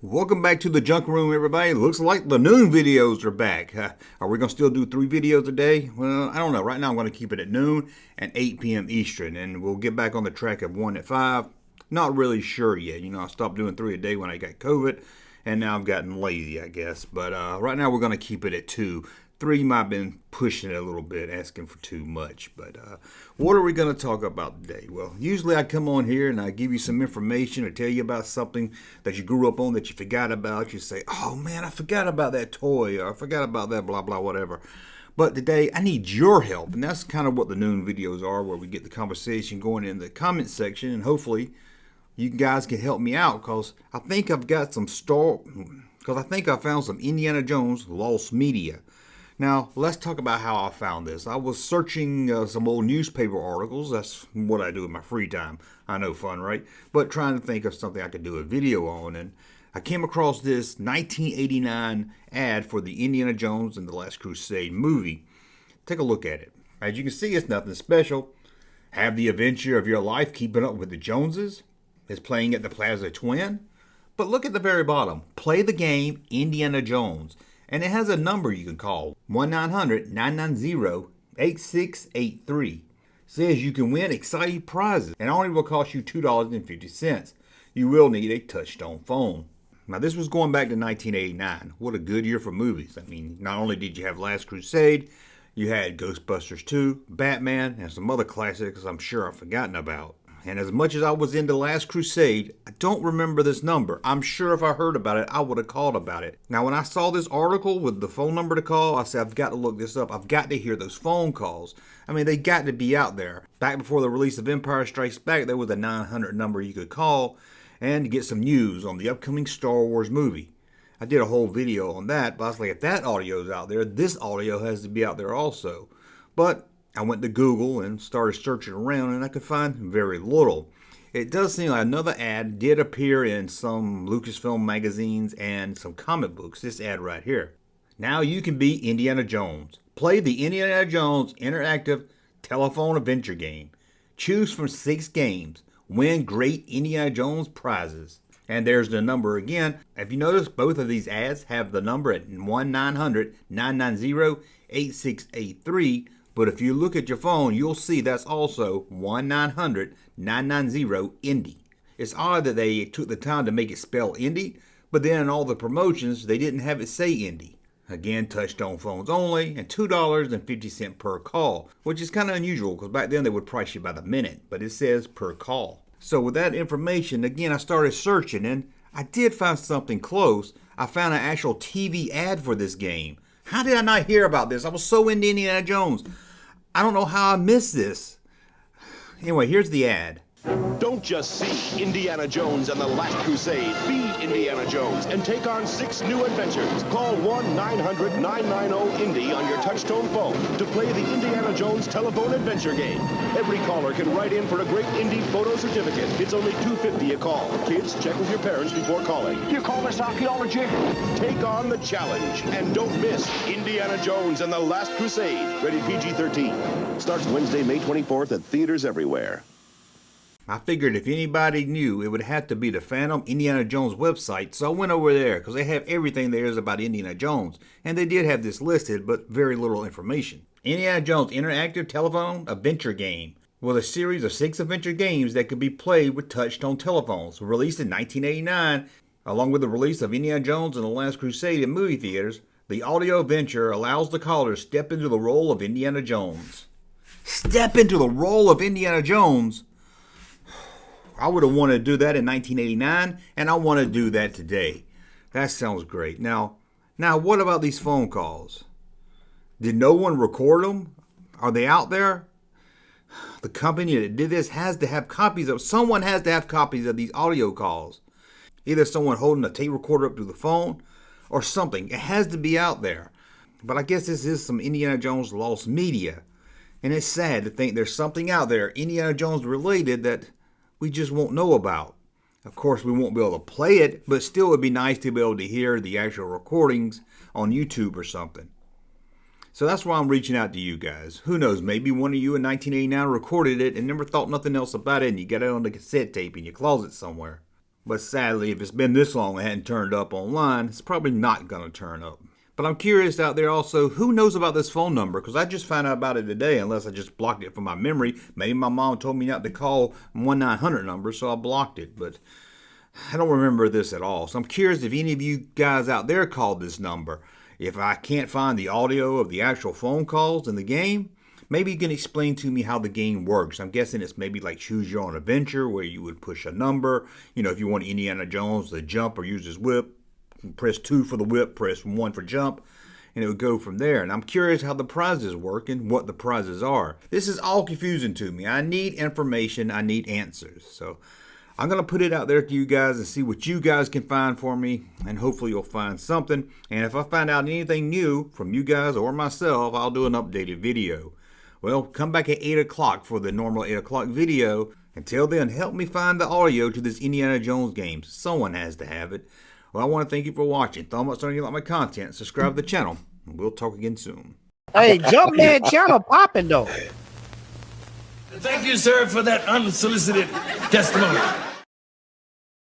Welcome back to the junk room, everybody. Looks like the noon videos are back. Are we going to still do 3 videos a day? Well, I don't know. Right now I'm going to keep it at noon and 8 p.m. Eastern, and we'll get back on the track of 1 at 5. Not really sure yet. I stopped doing 3 a day when I got COVID, and now I've gotten lazy, I guess. But right now we're going to keep it at 2. 3 might have been pushing it a little bit, asking for too much. But what are we going to talk about today? Well, usually I come on here and I give you some information or tell you about something that you grew up on that you forgot about. You say, oh man, I forgot about that toy, or I forgot about that blah, blah, whatever. But today I need your help. And that's kind of what the noon videos are, where we get the conversation going in the comment section. And hopefully you guys can help me out, because I think I've got some I think I found some Indiana Jones lost media. Now, let's talk about how I found this. I was searching some old newspaper articles. That's what I do in my free time. I know, fun, right? But trying to think of something I could do a video on. And I came across this 1989 ad for the Indiana Jones and the Last Crusade movie. Take a look at it. As you can see, it's nothing special. Have the adventure of your life keeping up with the Joneses. It's playing at the Plaza Twin. But look at the very bottom. Play the game Indiana Jones. And it has a number you can call, 1-900-990-8683. Says you can win exciting prizes, and only will cost you $2.50. You will need a touch-tone phone. Now, this was going back to 1989. What a good year for movies. I mean, not only did you have Last Crusade, you had Ghostbusters 2, Batman, and some other classics I'm sure I've forgotten about. And as much as I was into Last Crusade, I don't remember this number. I'm sure if I heard about it, I would have called about it. Now, when I saw this article with the phone number to call, I said, I've got to look this up. I've got to hear those phone calls. I mean, they got to be out there. Back before the release of Empire Strikes Back, there was a 900 number you could call and get some news on the upcoming Star Wars movie. I did a whole video on that, but I was like, if that audio's out there, this audio has to be out there also. But I went to Google and started searching around, and I could find very little. It does seem like another ad did appear in some Lucasfilm magazines and some comic books. This ad right here. Now you can be Indiana Jones. Play the Indiana Jones interactive telephone adventure game. Choose from 6 games. Win great Indiana Jones prizes. And there's the number again. If you notice, both of these ads have the number at 1-900-990-8683. But if you look at your phone, you'll see that's also 1-900-990-INDY. It's odd that they took the time to make it spell Indy, but then in all the promotions, they didn't have it say Indy. Again, touch-tone phones only, and $2.50 per call, which is kind of unusual because back then they would price you by the minute, but it says per call. So with that information, again, I started searching, and I did find something close. I found an actual TV ad for this game. How did I not hear about this? I was so into Indiana Jones. I don't know how I missed this. Anyway, here's the ad. Don't just see Indiana Jones and the Last Crusade. Be Indiana Jones and take on 6 new adventures. Call 1-900-990-INDY on your touch-tone phone to play the Indiana Jones telephone adventure game. Every caller can write in for a great Indy photo certificate. It's only $2.50 a call. Kids, check with your parents before calling. You call this archaeology? Take on the challenge and don't miss Indiana Jones and the Last Crusade. Rated PG-13. Starts Wednesday, May 24th at theaters everywhere. I figured if anybody knew, it would have to be the Phantom Indiana Jones website, so I went over there because they have everything there is about Indiana Jones, and they did have this listed, but very little information. Indiana Jones Interactive Telephone Adventure Game was a series of 6 adventure games that could be played with touch-tone telephones. Released in 1989, along with the release of Indiana Jones and the Last Crusade in movie theaters, the audio adventure allows the caller to step into the role of Indiana Jones. Step into the role of Indiana Jones? I would have wanted to do that in 1989, and I want to do that today. That sounds great. Now, what about these phone calls? Did no one record them? Are they out there? The company that did this has to have copies of, someone has to have copies of these audio calls. Either someone holding a tape recorder up to the phone or something. It has to be out there. But I guess this is some Indiana Jones lost media. And it's sad to think there's something out there, Indiana Jones related, that we just won't know about. Of course, we won't be able to play it, but still it would be nice to be able to hear the actual recordings on YouTube or something. So that's why I'm reaching out to you guys. Who knows, maybe one of you in 1989 recorded it and never thought nothing else about it, and you got it on the cassette tape in your closet somewhere. But sadly, if it's been this long and hadn't turned up online, it's probably not going to turn up. But I'm curious out there also, who knows about this phone number? Because I just found out about it today, unless I just blocked it from my memory. Maybe my mom told me not to call 1-900 number, so I blocked it. But I don't remember this at all. So I'm curious if any of you guys out there called this number. If I can't find the audio of the actual phone calls in the game, maybe you can explain to me how the game works. I'm guessing it's maybe like Choose Your Own Adventure, where you would push a number. You know, if you want Indiana Jones to jump or use his whip, press 2 for the whip, press 1 for jump, and it would go from there. And I'm curious how the prizes work and what the prizes are. This is all confusing to me. I need information. I need answers. So I'm going to put it out there to you guys and see what you guys can find for me, and hopefully you'll find something. And if I find out anything new from you guys or myself, I'll do an updated video. Well, come back at 8 o'clock for the normal 8 o'clock video. Until then, help me find the audio to this Indiana Jones game. Someone has to have it. Well, I want to thank you for watching. Thumb up if you like my content. Subscribe to the channel. And we'll talk again soon. Hey, Junkman channel popping though. Thank you, sir, for that unsolicited testimony.